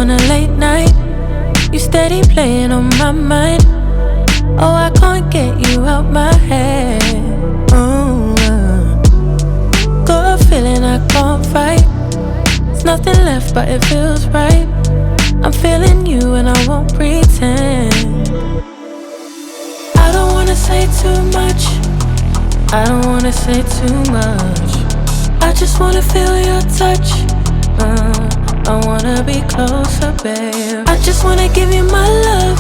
on a late night. You steady playing on my mind. Oh, I can't get you out my head. Oh, got a feeling I can't fight. There's nothing left but it feels right. I'm feeling you and I won't pretend. I don't wanna say too much. I don't wanna say too much. I just wanna feel your touch. I wanna be closer, babe. I just wanna give you my love.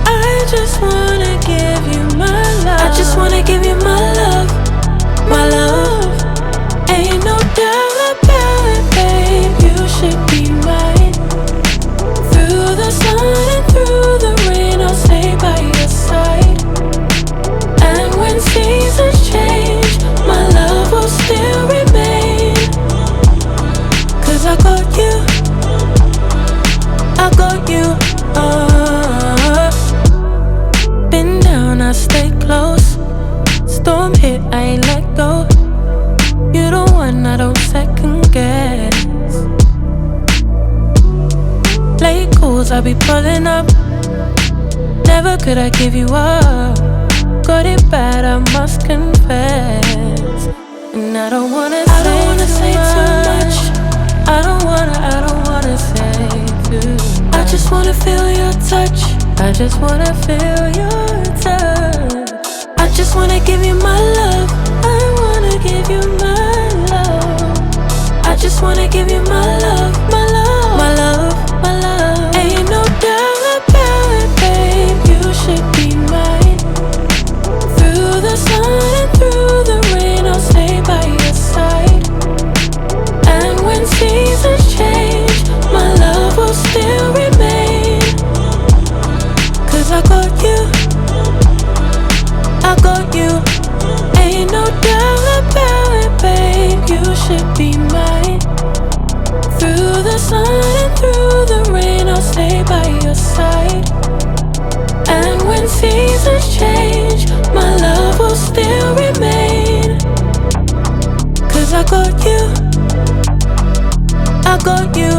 I just wanna give you my love. I just wanna give you my love, my love. Ain't no doubt about it, babe. You should be mine. Through the sun and through the rain, I'll stay by your side. And when seasons change, my love will still remain. 'Cause I got you, I got you. Been down, I stay close. Storm hit, I ain't let go. You the one I don't second guess. Late calls, I be pulling up. Never could I give you up. Got it bad, I must confess. And I don't wanna say too much. I don't wanna say too much. I just wanna feel your touch. I just wanna feel your touch. I just wanna give you my love. I wanna give you my love. I just wanna give you my love, my love, my love, my love. Ain't no doubt about it, babe. You should be mine. Through the sun and through the rain, I'll stay by your side. And when seasons change, my love will still remain. 'Cause I got you, I got you. Ain't no doubt about it, babe. You should be mine. Through the sun and through the rain, I'll stay by your side. And when seasons change, my love will still remain. 'Cause I got you, I got you.